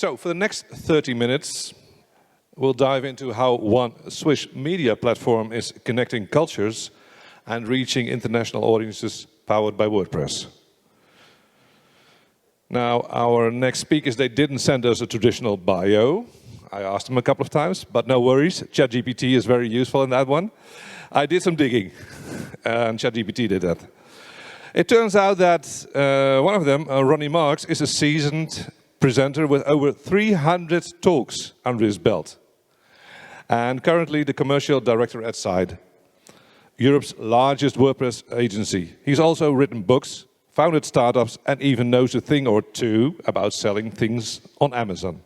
So for the next 30 minutes, we'll dive into how one Swiss media platform is connecting cultures and reaching international audiences powered by WordPress. Now, our next speakers, they didn't send us a traditional bio. I asked them a couple of times, but no worries. ChatGPT is very useful in that one. I did some digging, and ChatGPT did that. It turns out that one of them, Ronny Marx, is a seasoned presenter with over 300 talks under his belt. And currently the commercial director at SWI, Europe's largest WordPress agency. He's also written books, founded startups, and even knows a thing or two about selling things on Amazon.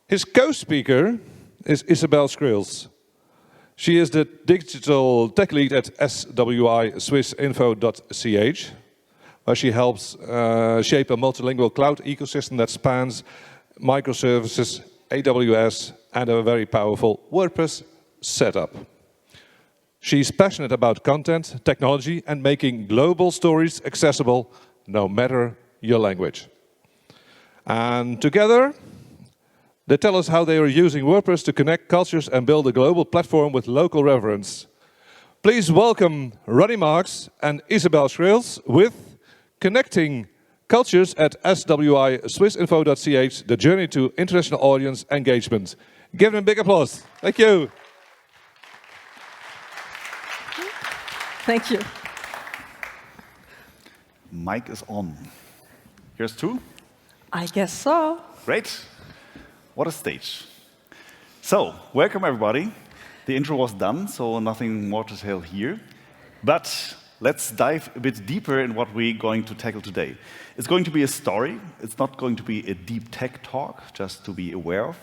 His co-speaker is Isabel Schreels. She is the digital tech lead at SWI Swissinfo.ch, where she helps shape a multilingual cloud ecosystem that spans microservices, AWS, and a very powerful WordPress setup. She's passionate about content, technology, and making global stories accessible no matter your language. And together, they tell us how they are using WordPress to connect cultures and build a global platform with local reverence. Please welcome Ronny Marx and Isabel Schreels with Connecting Cultures at SWI Swissinfo.ch, the journey to international audience engagement. Give them a big applause. Thank you. Thank you. Mic is on. Here's two. I guess so. Great. What a stage. So, welcome everybody. The intro was done, so nothing more to tell here. But let's dive a bit deeper in what we're going to tackle today. It's going to be a story. It's not going to be a deep tech talk, just to be aware of.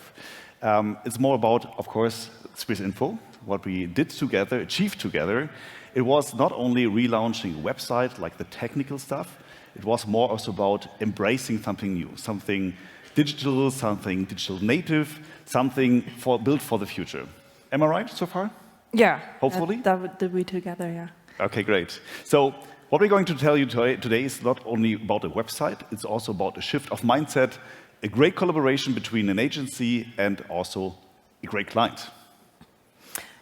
It's more about, of course, Swissinfo, what we did together, achieved together. It was not only relaunching a website, like the technical stuff, it was more also about embracing something new, something digital, something digital native, something built for the future. Am I right so far? Yeah. Hopefully? That did we together, yeah. Okay, great. So what we're going to tell you today is not only about a website, it's also about a shift of mindset, a great collaboration between an agency and also a great client.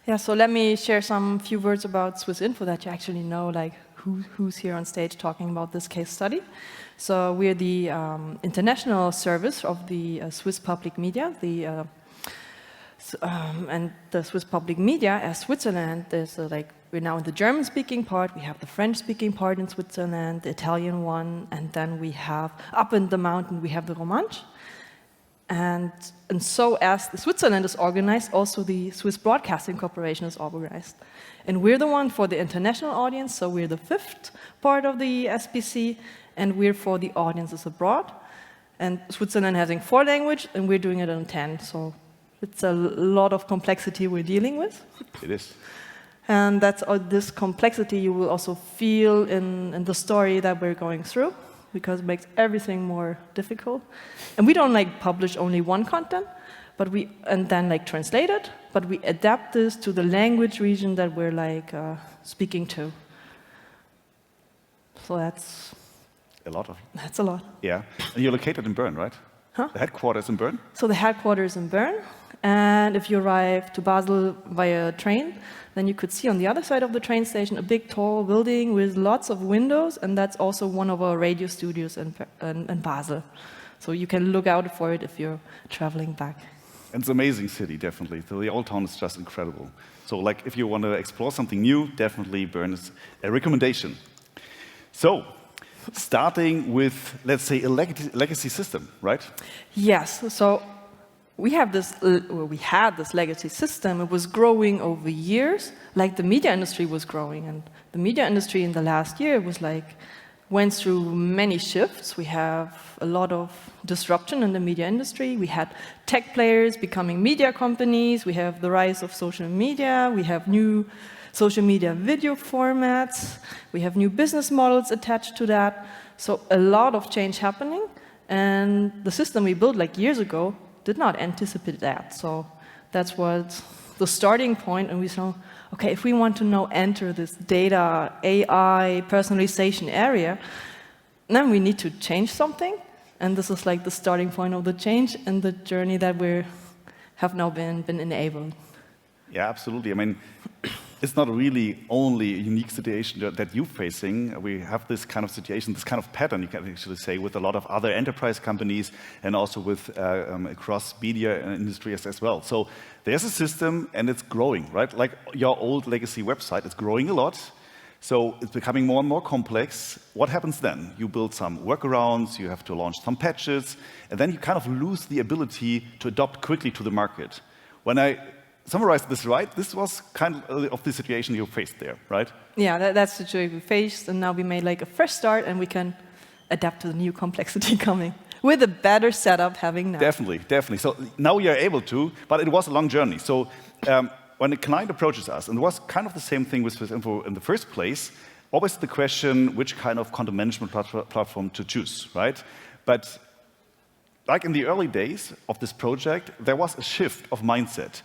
Yeah, so let me share some few words about Swissinfo that you actually know, like who's here on stage talking about this case study. So we're the international service of the Swiss public media, and the Swiss public media as Switzerland is we're now in the German-speaking part, we have the French-speaking part in Switzerland, the Italian one, and then we have, up in the mountain, we have the Romanche. And so as Switzerland is organized, also the Swiss Broadcasting Corporation is organized. And we're the one for the international audience, so we're the 5th part of the SBC, and we're for the audiences abroad. And Switzerland having 4 languages, and we're doing it in 10, so it's a lot of complexity we're dealing with. It is. And that's this complexity you will also feel in the story that we're going through, because it makes everything more difficult. And we don't publish only one content, but and then translate it, but we adapt this to the language region that we're speaking to. So that's a lot of. That's a lot. Yeah, and you're located in Bern, right? Huh? The headquarters in Bern? So the headquarters in Bern, and if you arrive to Basel via train, then you could see on the other side of the train station a big tall building with lots of windows, and that's also one of our radio studios in Basel. So you can look out for it if you're traveling back. And it's an amazing city, definitely. So the old town is just incredible. So if you want to explore something new, definitely Bern is a recommendation. So, starting with, let's say, a legacy system, right? Yes. So we had this legacy system. It was growing over years, like the media industry was growing. And the media industry in the last year was went through many shifts. We have a lot of disruption in the media industry. We had tech players becoming media companies. We have the rise of social media. We have new social media video formats. We have new business models attached to that. So a lot of change happening. And the system we built years ago did not anticipate that. So that's what the starting point. And we saw, okay, if we want to now enter this data, AI, personalization area, then we need to change something. And this is like the starting point of the change and the journey that we have now been enabled. Yeah, absolutely. I mean, it's not really only a unique situation that you're facing. We have this kind of situation, this kind of pattern, you can actually say, with a lot of other enterprise companies and also with across media industry as well. So there's a system and it's growing, right? Like your old legacy website, it's growing a lot. So it's becoming more and more complex. What happens then? You build some workarounds, you have to launch some patches, and then you kind of lose the ability to adapt quickly to the market. When I summarize this right, this was kind of the situation you faced there, right? Yeah, that's the situation we faced, and now we made like a fresh start, and we can adapt to the new complexity coming with a better setup having now. Definitely, definitely. So now you're able to, but it was a long journey. So when a client approaches us, and it was kind of the same thing with Swissinfo in the first place, always the question which kind of content management platform to choose, right? But like in the early days of this project, there was a shift of mindset.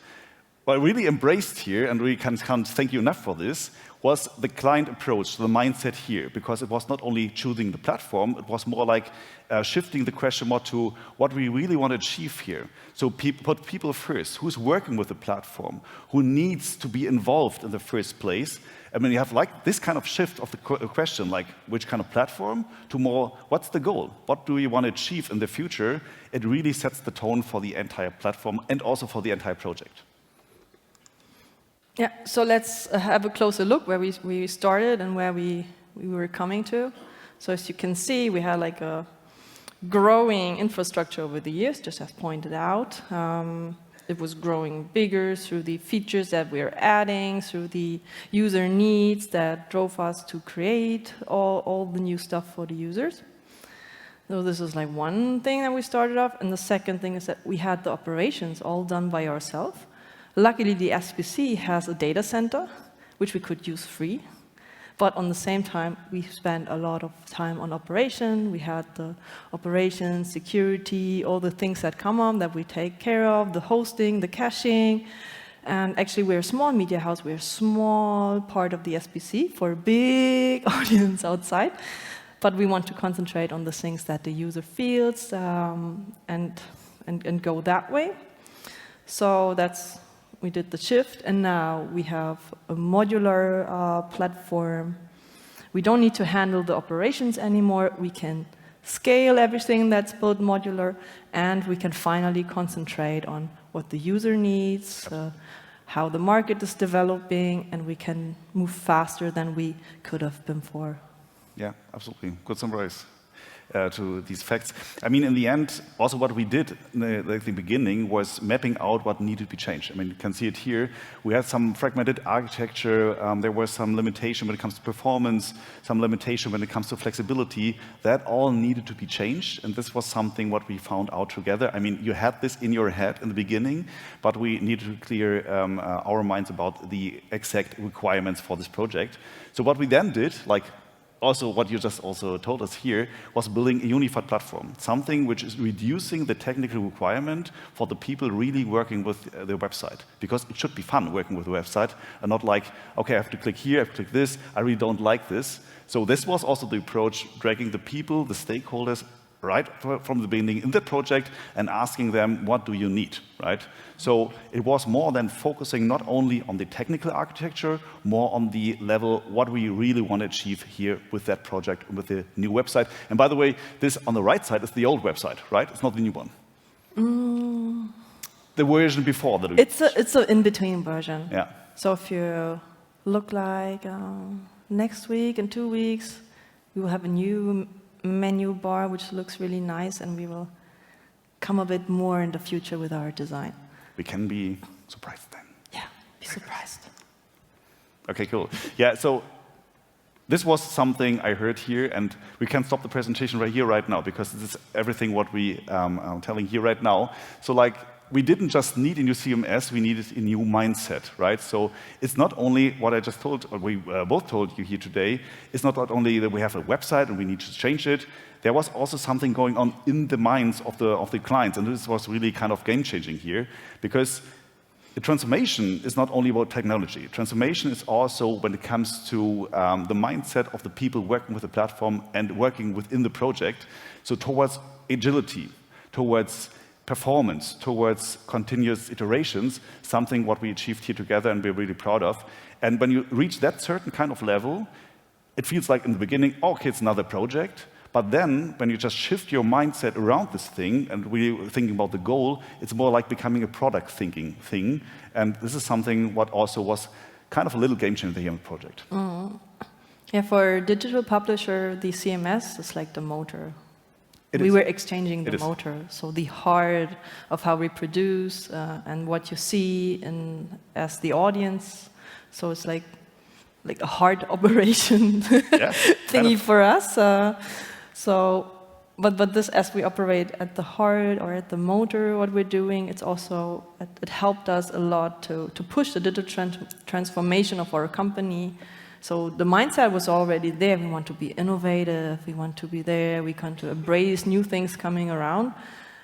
What I really embraced here, and we can't thank you enough for this, was the client approach, the mindset here, because it was not only choosing the platform, it was more like shifting the question more to what we really want to achieve here. So put people first, who's working with the platform, who needs to be involved in the first place. I mean, you have like this kind of shift of the question, like which kind of platform, to more, what's the goal? What do you want to achieve in the future? It really sets the tone for the entire platform and also for the entire project. Yeah, so let's have a closer look where we started and where we were coming to. So as you can see, we had like a growing infrastructure over the years, just as pointed out. It was growing bigger through the features that we're adding, through the user needs that drove us to create all the new stuff for the users. So this is like one thing that we started off, and the second thing is that we had the operations all done by ourselves. Luckily, the SBC has a data center, which we could use free. But on the same time, we spent a lot of time on operation. We had the operations, security, all the things that come on that we take care of, the hosting, the caching. And actually, we're a small media house. We're a small part of the SBC for a big audience outside. But we want to concentrate on the things that the user feels and go that way. So we did the shift, and now we have a modular platform. We don't need to handle the operations anymore. We can scale everything that's built modular, and we can finally concentrate on what the user needs, how the market is developing, and we can move faster than we could have before. Yeah, absolutely. Good summarize to these facts. I mean, in the end, also what we did at the beginning was mapping out what needed to be changed. I mean, you can see it here. We had some fragmented architecture. There was some limitation when it comes to performance, some limitation when it comes to flexibility. That all needed to be changed, and this was something what we found out together. I mean, you had this in your head in the beginning, but we needed to clear our minds about the exact requirements for this project. So what we then did, like also what you just also told us here, was building a unified platform, something which is reducing the technical requirement for the people really working with the website. Because it should be fun working with the website and not like, okay, I have to click here, I have to click this, I really don't like this. So this was also the approach, dragging the people, the stakeholders, right from the beginning in the project and asking them, what do you need, right? So it was more than focusing not only on the technical architecture, more on the level, what we really want to achieve here with that project, with the new website. And by the way, this on the right side is the old website, right? It's not the new one. The version before that. It's an in-between version. Yeah. So if you look like next week, in 2 weeks, we will have a new menu bar, which looks really nice, and we will come a bit more in the future with our design. We can be surprised then. Yeah, be surprised. Okay, cool. Yeah, so this was something I heard here, and we can stop the presentation right here, right now, because this is everything what we are telling here right now. So like, we didn't just need a new CMS, we needed a new mindset, right? So it's not only what I just told, or we both told you here today, it's not only that we have a website and we need to change it, there was also something going on in the minds of the clients, and this was really kind of game-changing here, because the transformation is not only about technology. Transformation is also when it comes to the mindset of the people working with the platform and working within the project. So towards agility, towards performance, towards continuous iterations, something what we achieved here together and we're really proud of. And when you reach that certain kind of level, it feels like in the beginning, okay, it's another project. But then, when you just shift your mindset around this thing and really thinking about the goal, it's more like becoming a product thinking thing. And this is something what also was kind of a little game changer here in the project. Yeah, for a digital publisher, the CMS is like the motor. We were exchanging the motor, so the heart of how we produce and what you see as the audience. So it's like a hard operation thingy for us. But this, as we operate at the heart or at the motor, what we're doing, it helped us a lot to push the digital transformation of our company. So the mindset was already there. We want to be innovative. We want to be there. We want to embrace new things coming around.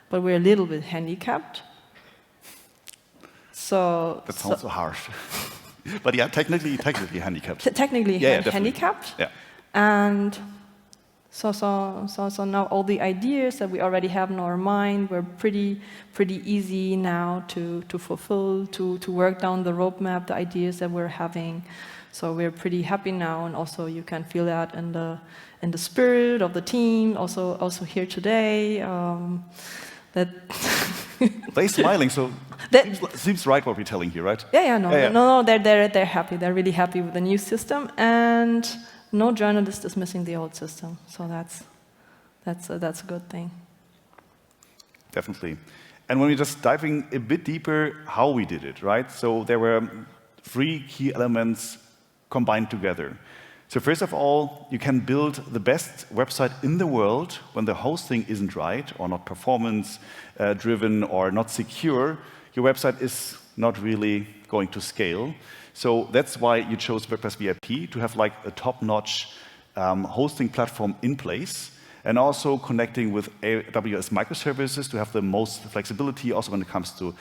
But we're a little bit handicapped. That sounds so harsh. But yeah, technically handicapped. Technically handicapped. Yeah. And so now all the ideas that we already have in our mind were pretty easy now to fulfill, to work down the roadmap, the ideas that we're having. So we're pretty happy now, and also you can feel that in the spirit of the team. Also here today, that they're smiling. So seems right what we're telling you, right? No. They're happy. They're really happy with the new system, and no journalist is missing the old system. So that's a good thing. Definitely. And when we're just diving a bit deeper, how we did it, right? So there were 3 key elements combined together. So first of all, you can build the best website in the world when the hosting isn't right or not performance driven or not secure. Your website is not really going to scale. So that's why you chose WordPress VIP, to have like a top-notch hosting platform in place, and also connecting with AWS microservices to have the most flexibility also when it comes to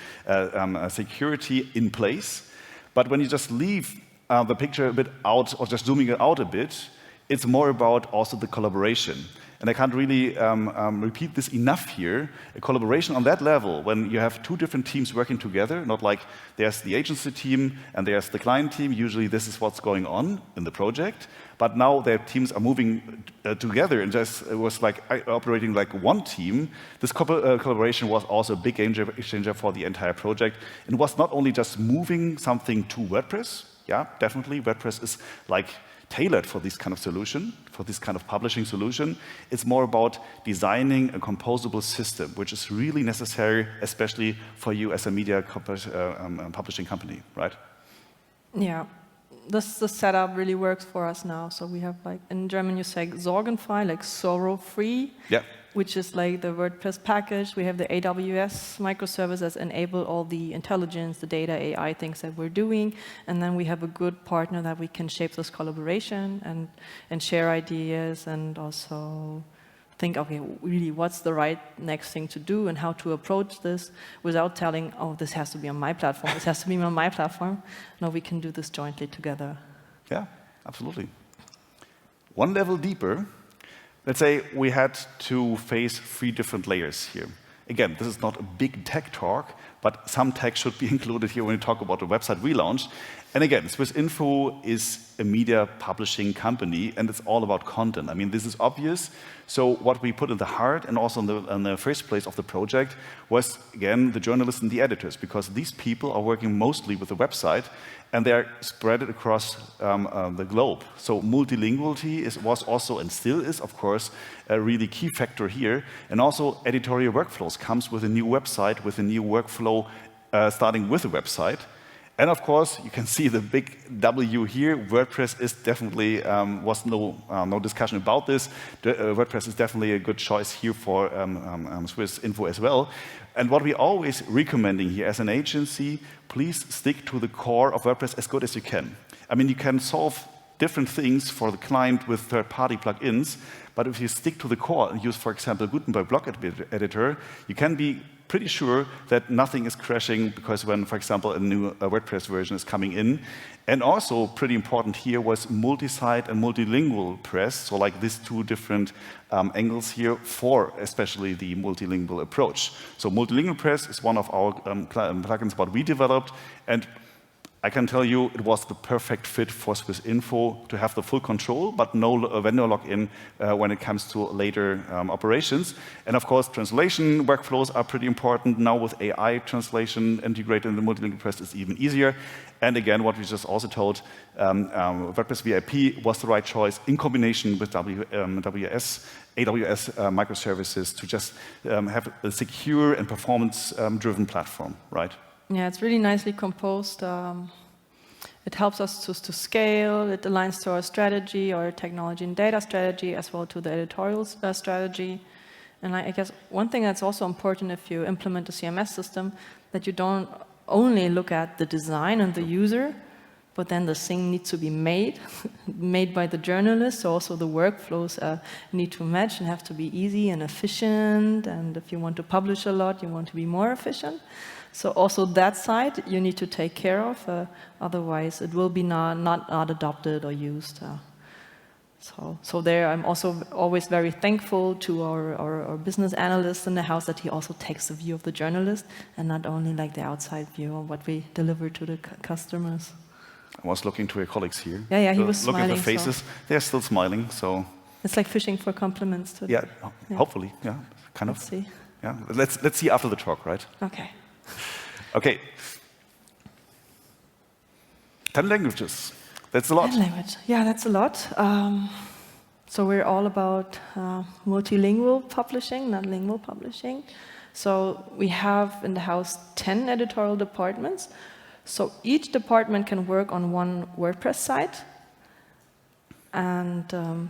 security in place. But when you just leave the picture a bit out, or just zooming it out a bit, it's more about also the collaboration. And I can't really repeat this enough here. A collaboration on that level, when you have 2 different teams working together, not like there's the agency team and there's the client team. Usually this is what's going on in the project. But now their teams are moving together, and just it was like operating like one team. This collaboration was also a big game changer for the entire project. It was not only just moving something to WordPress. Yeah, definitely WordPress is like tailored for this kind of solution, for this kind of publishing solution. It's more about designing a composable system, which is really necessary, especially for you as a media publishing company, right? Yeah, the setup really works for us now. So we have, like, in German you say sorgenfrei, like sorrow-free. Yeah. Which is like the WordPress package. We have the AWS microservices enable all the intelligence, the data, AI things that we're doing. And then we have a good partner that we can shape this collaboration and share ideas, and also think, okay, really what's the right next thing to do and how to approach this without telling, oh, this has to be on my platform, this has to be on my platform. No, we can do this jointly together. Yeah, absolutely. One level deeper, let's say we had to face 3 different layers here. Again, this is not a big tech talk, but some tech should be included here when we talk about the website relaunch. And again, Swissinfo is a media publishing company, and it's all about content. I mean, this is obvious. So what we put in the heart and also in the first place of the project was, again, the journalists and the editors, because these people are working mostly with the website, and they are spread across the globe. So multilinguality was also, and still is, of course, a really key factor here. And also editorial workflows comes with a new website, with a new workflow starting with the website. And of course, you can see the big W here. WordPress is definitely, was no discussion about this. WordPress is definitely a good choice here for Swissinfo as well. And what we're always recommending here as an agency, please stick to the core of WordPress as good as you can. I mean, you can solve different things for the client with third-party plugins, but if you stick to the core and use, for example, Gutenberg block editor, you can be pretty sure that nothing is crashing because when, for example, a new WordPress version is coming in. And also pretty important here was multi-site and multilingual press, so like these two different angles here for especially the multilingual approach. So multilingual press is one of our plugins what we developed, and I can tell you it was the perfect fit for Swissinfo to have the full control, but no vendor login when it comes to later operations. And of course, translation workflows are pretty important. Now with AI translation integrated in the multilingual press is even easier. And again, what we just also told, WordPress VIP was the right choice in combination with AWS microservices to just have a secure and performance-driven platform, right? Yeah, it's really nicely composed. It helps us to scale. It aligns to our strategy, our technology and data strategy, as well to the editorial strategy. And I guess one thing that's also important if you implement a CMS system, that you don't only look at the design and the user, but then the thing needs to be made, made by the journalist. So also the workflows need to match and have to be easy and efficient. And if you want to publish a lot, you want to be more efficient. So also that side you need to take care of, otherwise it will be not adopted or used. So there I'm also always very thankful to our business analyst in the house that he also takes the view of the journalist and not only like the outside view of what we deliver to the customers. I was looking to your colleagues here. Yeah, he was smiling. Look at their faces, they're still smiling, so. It's like fishing for compliments. Yeah, hopefully, yeah, kind of. Let's see. Yeah, let's see after the talk, right? Okay. Okay. 10 languages. That's a lot. 10 languages. Yeah, that's a lot. So we're all about multilingual publishing, not lingual publishing. So we have in the house 10 editorial departments. So each department can work on one WordPress site and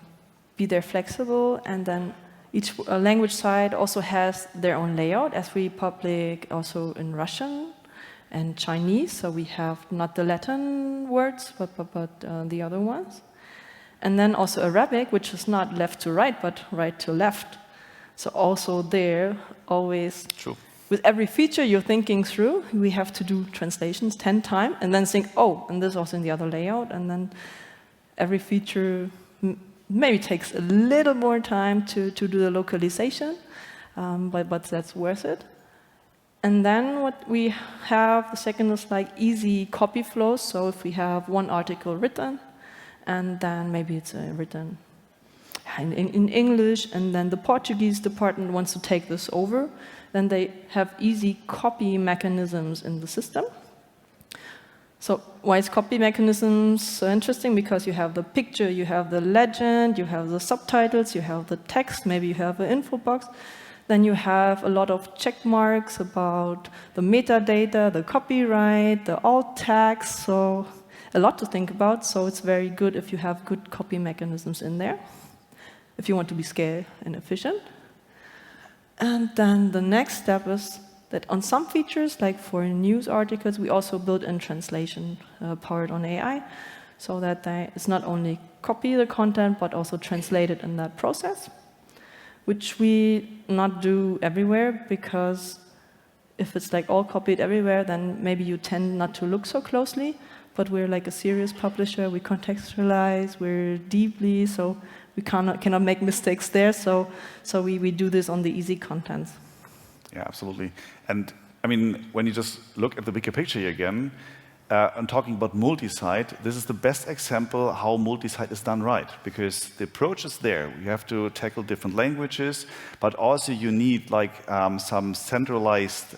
be there flexible. And then each language site also has their own layout, as we publish also in Russian and Chinese. So we have not the Latin words, but the other ones. And then also Arabic, which is not left to right, but right to left. So also there, always, True. With every feature you're thinking through, we have to do translations 10 times, and then think, oh, and this also in the other layout, and then every feature maybe takes a little more time to do the localization, but that's worth it. And then what we have, the second is like easy copy flows. So if we have one article written, and then maybe it's written in English, and then the Portuguese department wants to take this over, then they have easy copy mechanisms in the system. So why is copy mechanisms so interesting? Because you have the picture, you have the legend, you have the subtitles, you have the text, maybe you have an info box. Then you have a lot of check marks about the metadata, the copyright, the alt tags, so a lot to think about. So it's very good if you have good copy mechanisms in there, if you want to be scale and efficient. And then the next step is that on some features, like for news articles, we also build in translation powered on AI, so that it's not only copy the content, but also translate it in that process, which we not do everywhere, because if it's like all copied everywhere, then maybe you tend not to look so closely, but we're like a serious publisher, we contextualize, we're deeply, so we cannot make mistakes there, so we do this on the easy contents. Yeah, absolutely. And I mean, when you just look at the bigger picture here again, and talking about multi-site, this is the best example how multi-site is done right, because the approach is there. You have to tackle different languages, but also you need like some centralized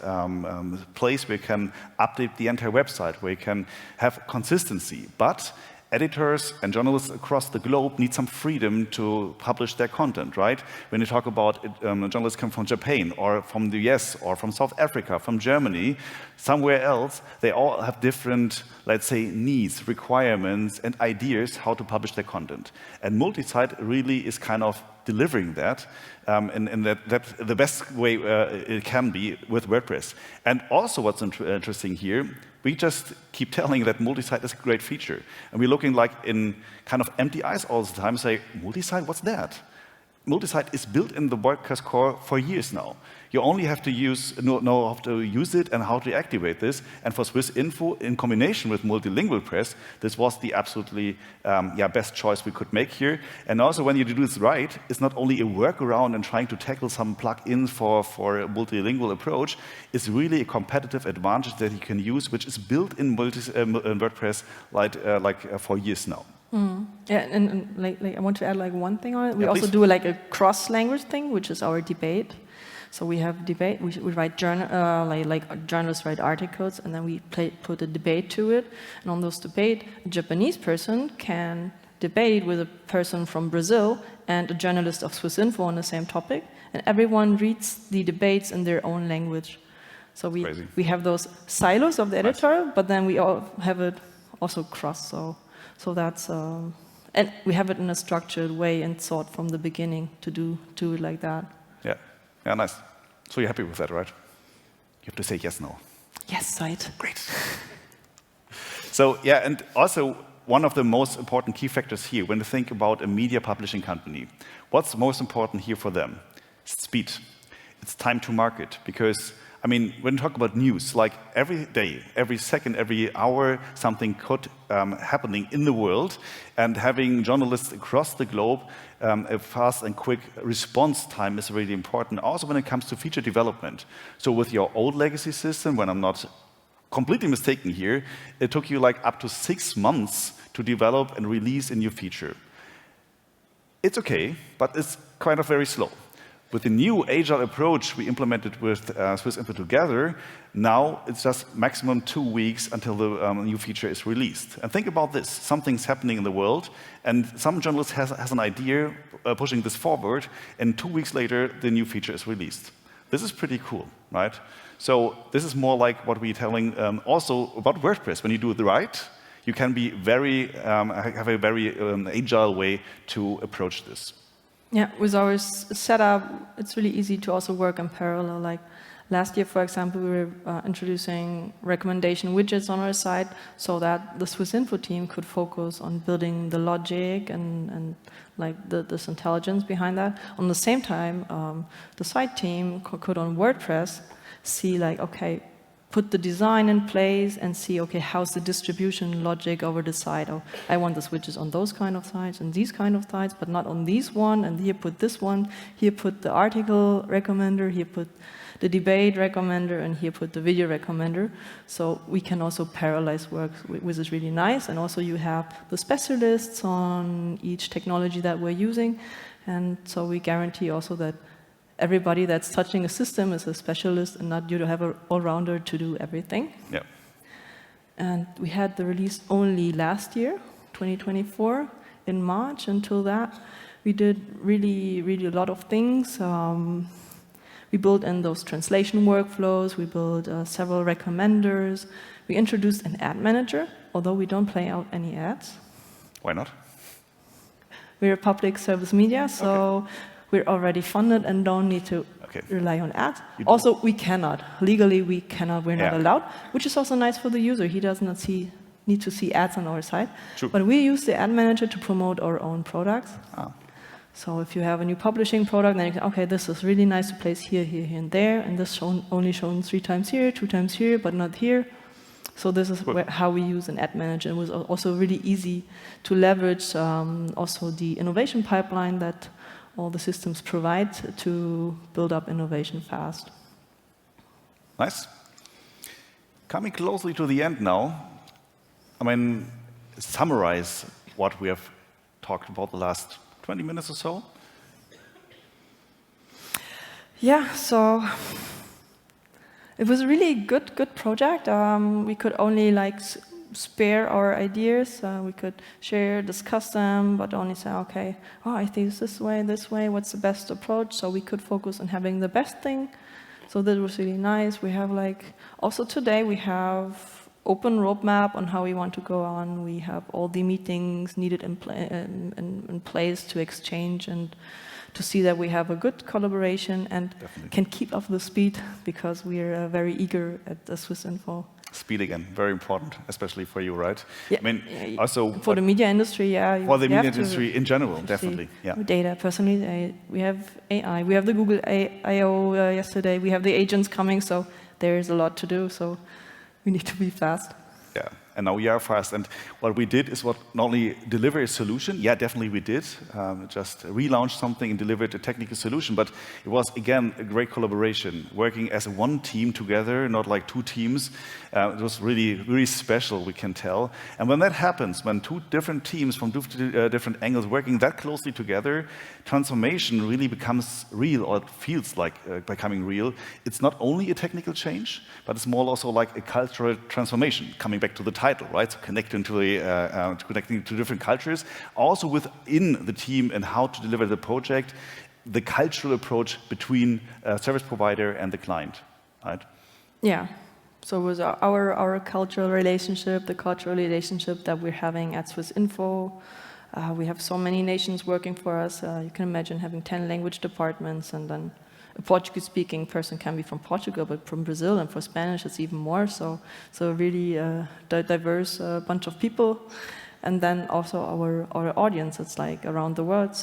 place where you can update the entire website, where you can have consistency. But editors and journalists across the globe need some freedom to publish their content, right? When you talk about journalists come from Japan, or from the US, or from South Africa, from Germany, somewhere else, they all have different, let's say, needs, requirements, and ideas how to publish their content. And multi-site really is kind of delivering that, and that's the best way it can be with WordPress. And also what's interesting here, we just keep telling that multi-site is a great feature. And we're looking like in kind of empty eyes all the time, say, multi-site, what's that? multi-site is built in the WordPress core for years now. You only have to know how to use it and how to activate this. And for Swissinfo, in combination with multilingual press, this was the absolutely best choice we could make here. And also, when you do this right, it's not only a workaround and trying to tackle some plugins for a multilingual approach. It's really a competitive advantage that you can use, which is built in WordPress for years now. Yeah, and I want to add one thing on it. We Yeah, also please. do a cross-language thing, which is our debate. So we have debate. We write journalists write articles, and then we put a debate to it. And on those debate, a Japanese person can debate with a person from Brazil and a journalist of Swissinfo on the same topic, and everyone reads the debates in their own language. So we have those silos of the editorial, but then we all have it also cross. So that's and we have it in a structured way and thought from the beginning to do it like that. Yeah, nice. So you're happy with that, right? You have to say yes now. Yes, right. Great. So yeah, and also one of the most important key factors here when you think about a media publishing company, what's most important here for them? Speed. It's time to market, because I mean, when you talk about news, like every day, every second, every hour, something could happening in the world, and having journalists across the globe, a fast and quick response time is really important. Also, when it comes to feature development. So, with your old legacy system, when I'm not completely mistaken here, it took you up to 6 months to develop and release a new feature. It's okay, but it's kind of very slow. With the new agile approach we implemented with Swissinfo together, now it's just maximum 2 weeks until the new feature is released. And think about this. Something's happening in the world, and some journalist has an idea pushing this forward, and 2 weeks later, the new feature is released. This is pretty cool, right? So this is more like what we're telling also about WordPress. When you do it right, you can be have a very agile way to approach this. Yeah, with our setup, it's really easy to also work in parallel. Like last year, for example, we were introducing recommendation widgets on our site so that the Swissinfo team could focus on building the logic and this intelligence behind that. On the same time, the site team could on WordPress see okay, put the design in place and see, okay, how's the distribution logic over the site? Oh, I want the widgets on those kind of sites and these kind of sites, but not on these one, and here put this one, here put the article recommender, here put the debate recommender, and here put the video recommender. So we can also parallelize work, which is really nice, and also you have the specialists on each technology that we're using, and so we guarantee also that everybody that's touching a system is a specialist and not you to have an all-rounder to do everything. Yeah. And we had the release only last year, 2024, in March. Until that, we did really a lot of things. We built in those translation workflows. We built several recommenders. We introduced an ad manager, although we don't play out any ads. Why not? We're a public service media, so we're already funded and don't need to rely on ads. Also, we cannot. Legally, we cannot. We're not allowed, which is also nice for the user. He does not need to see ads on our site. True. But we use the ad manager to promote our own products. So if you have a new publishing product, then you can, okay, this is really nice to place here, here, here, and there, and this only shown 3 times here, 2 times here, but not here. So this is how we use an ad manager. It was also really easy to leverage also the innovation pipeline that all the systems provide to build up innovation fast. Nice. Coming closely to the end now, I mean, summarize what we have talked about the last 20 minutes or so. Yeah, so it was a really good project. We could only spare our ideas. We could share, discuss them, but only say, okay, I think it's this way, what's the best approach? So we could focus on having the best thing. So that was really nice. We have also today we have open roadmap on how we want to go on. We have all the meetings needed in place to exchange and to see that we have a good collaboration and can keep up the speed, because we are very eager at the Swissinfo. Speed again, very important, especially for you, right? Yeah. I mean, also for the media industry, yeah. For the media industry in general, definitely. Yeah. Data, personally, we have AI, we have the Google I/O yesterday, we have the agents coming, so there is a lot to do. So we need to be fast. Yeah, and now we are fast. And what we did is not only deliver a solution, yeah, definitely we did, just relaunched something and delivered a technical solution, but it was, again, a great collaboration, working as one team together, not like two teams. It was really, really special, we can tell. And when that happens, when two different teams from different angles working that closely together, transformation really becomes real, or it feels like becoming real. It's not only a technical change, but it's more also like a cultural transformation, coming back to the title, right? So connecting to different cultures, also within the team and how to deliver the project, the cultural approach between a service provider and the client, right? Yeah. So it was our cultural relationship, the cultural relationship that we're having at Swissinfo. We have so many nations working for us. You can imagine having 10 language departments, and then a Portuguese-speaking person can be from Portugal, but from Brazil, and for Spanish it's even more. So really diverse bunch of people. And then also our audience, it's like around the world.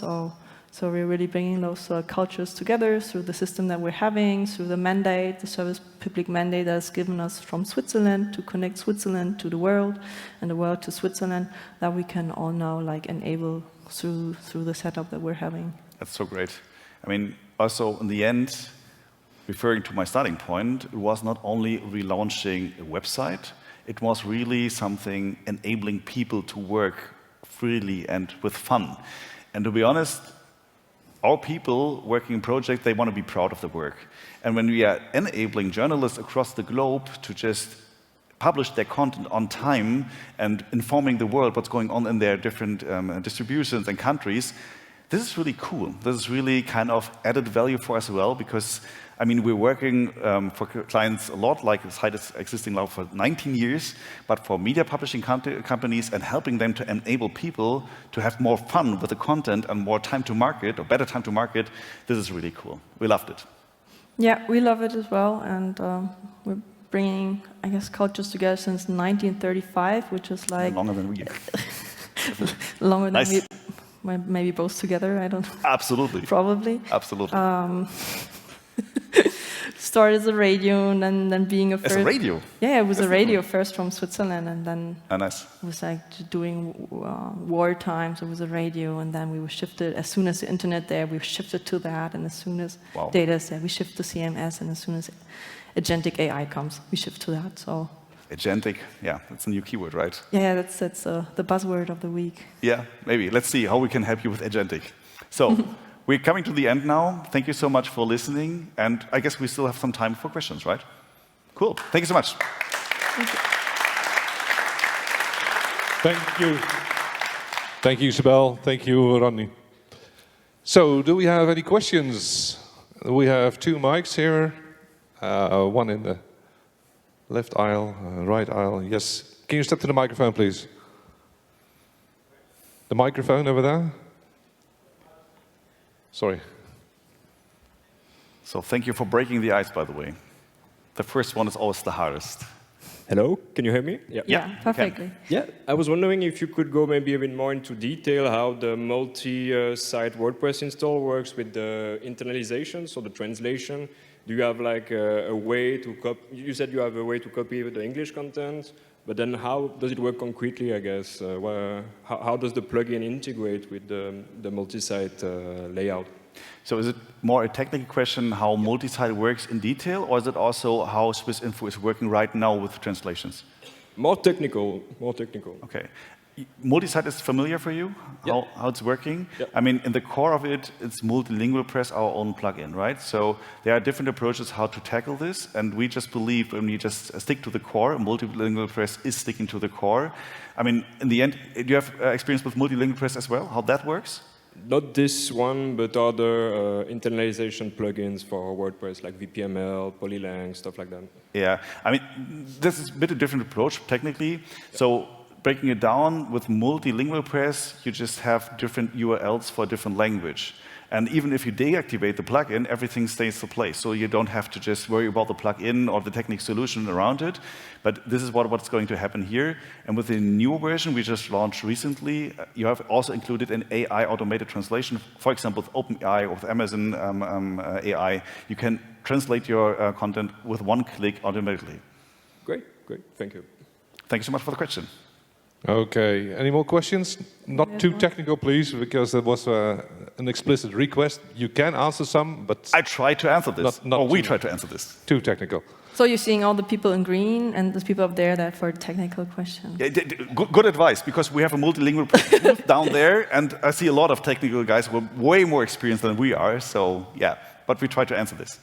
So we're really bringing those cultures together through the system that we're having, through the mandate, the service public mandate that's given us from Switzerland to connect Switzerland to the world and the world to Switzerland, that we can all now like enable through the setup that we're having. That's so great. I mean, also in the end, referring to my starting point, it was not only relaunching a website, it was really something enabling people to work freely and with fun. And to be honest, our people working in projects, they want to be proud of the work. And when we are enabling journalists across the globe to just publish their content on time and informing the world what's going on in their different distributions and countries, this is really cool. This is really kind of added value for us as well, because I mean, we're working for clients a lot, like the site is existing now for 19 years, but for media publishing companies and helping them to enable people to have more fun with the content and more time to market, or better time to market, this is really cool. We loved it. Yeah, we love it as well, and we're bringing, I guess, cultures together since 1935, which is like... Longer than we. Longer than we... Maybe both together, I don't know. Absolutely. Probably. Absolutely. Started as a radio, and then being a first... As a radio? Yeah, it was a radio first from Switzerland, and then nice. It was like doing war times, it was a radio, and then we were shifted, as soon as the internet there, we shifted to that, and as soon as data is there, we shift to CMS, and as soon as agentic AI comes, we shift to that, so... Agentic, yeah, that's a new keyword, right? Yeah, that's the buzzword of the week. Yeah, maybe. Let's see how we can help you with agentic. So, we're coming to the end now. Thank you so much for listening, and I guess we still have some time for questions, right? Cool. Thank you so much. Thank you. Thank you. Thank you, Isabel. Thank you, Ronny. So, do we have any questions? We have two mics here, one in the left aisle, right aisle, yes. Can you step to the microphone, please? The microphone over there? Sorry. So thank you for breaking the ice, by the way. The first one is always the hardest. Hello, can you hear me? Yeah, perfectly. Yeah, I was wondering if you could go maybe a bit more into detail how the multi-site WordPress install works with the internalization, so the translation. Do you have like a way to copy? You said you have a way to copy the English content, but then how does it work concretely, I guess? How does the plugin integrate with the multi-site layout? So is it more a technical question how multi-site works in detail, or is it also how Swissinfo is working right now with translations? More technical, more technical. Okay. Multi-site is familiar for you, how it's working? Yep. I mean, in the core of it, it's multilingual press, our own plugin, right? So there are different approaches how to tackle this, and we just believe when you just stick to the core, multilingual press is sticking to the core. I mean, in the end, do you have experience with multilingual press as well, how that works? Not this one, but other internalization plugins for WordPress, like VPML, Polylang, stuff like that. Yeah, I mean, this is a bit of a different approach, technically. Yep. So breaking it down with multilingual press, you just have different URLs for different language. And even if you deactivate the plugin, everything stays in place. So you don't have to just worry about the plugin or the technical solution around it. But this is what's going to happen here. And with the new version we just launched recently, you have also included an AI automated translation. For example, with OpenAI or with Amazon AI, you can translate your content with one click automatically. Great, great. Thank you. Thank you so much for the question. Okay, any more questions? Not too technical, please, because that was an explicit request. You can answer some, but I try to answer this, not or we too- try to answer this. too technical. So you're seeing all the people in green and there's people up there that for technical questions. Yeah, good advice, because we have a multilingual booth down there, and I see a lot of technical guys who are way more experienced than we are, so yeah, but we try to answer this.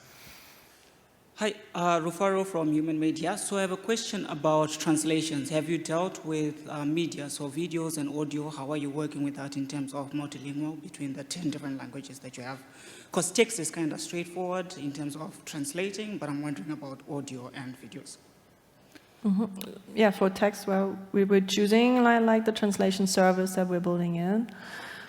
Hi, Rufaro from Human Media. So I have a question about translations. Have you dealt with media, so videos and audio? How are you working with that in terms of multilingual between the 10 different languages that you have? Because text is kind of straightforward in terms of translating, but I'm wondering about audio and videos. Yeah, for text, well, we were choosing like the translation service that we're building in.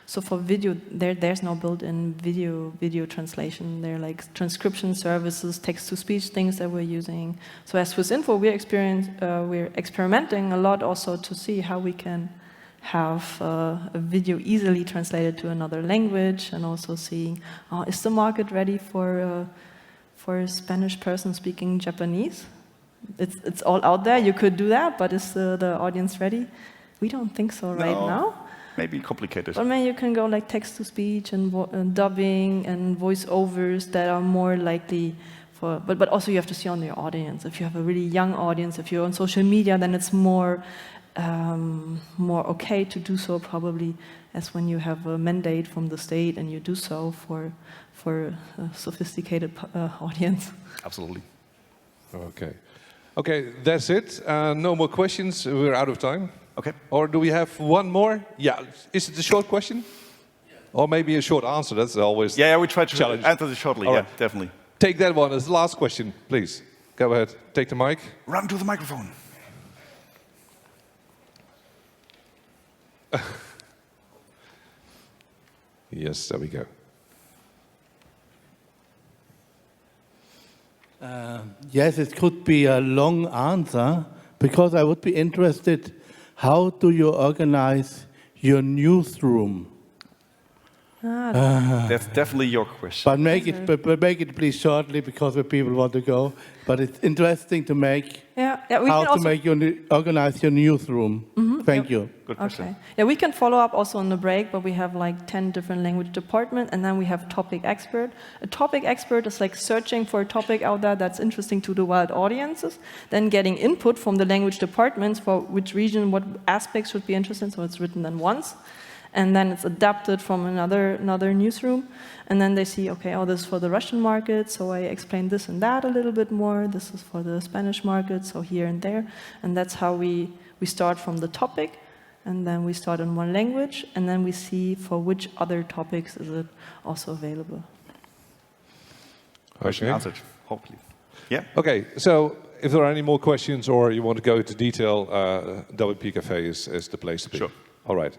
So for video, there's no built-in video translation. They're like transcription services, text-to-speech things that we're using. So as Swissinfo, we're experimenting a lot also to see how we can have a video easily translated to another language, and also seeing, is the market ready for a Spanish person speaking Japanese? It's all out there. You could do that, but is the audience ready? We don't think so right now. Maybe complicated. But maybe you can go like text-to-speech and dubbing and voiceovers that are more likely for, but also you have to see on your audience. If you have a really young audience, if you're on social media, then it's more okay to do so probably as when you have a mandate from the state and you do so for a sophisticated audience. Absolutely. Okay. Okay, that's it. No more questions. We're out of time. Okay. Or do we have one more? Yeah. Is it a short question? Or maybe a short answer? That's always Yeah, we try to challenge. answer this shortly. All Yeah, right. definitely. Take that one as the last question, please. Go ahead. Take the mic. Run to the microphone. Yes, there we go. Yes, it could be a long answer, because I would be interested, how do you organize your newsroom? That's definitely your question. But make it please shortly, because the people want to go. But it's interesting to make We how can to also organize your newsroom. Thank you. Good question. Okay. Yeah, we can follow up also on the break, but we have like 10 different language departments, and then we have topic expert. A topic expert is like searching for a topic out there that's interesting to the wild audiences, then getting input from the language departments for which region, what aspects should be interesting, so it's written then once. And then it's adapted from another newsroom. And then they see, okay, this is for the Russian market, so I explain this and that a little bit more. This is for the Spanish market, so here and there. And that's how we start from the topic, and then we start in one language, and then we see for which other topics is it also available. Question Okay. answered, hopefully. Yeah. Okay, so if there are any more questions or you want to go into detail, WP Cafe is the place to be. Sure. All right.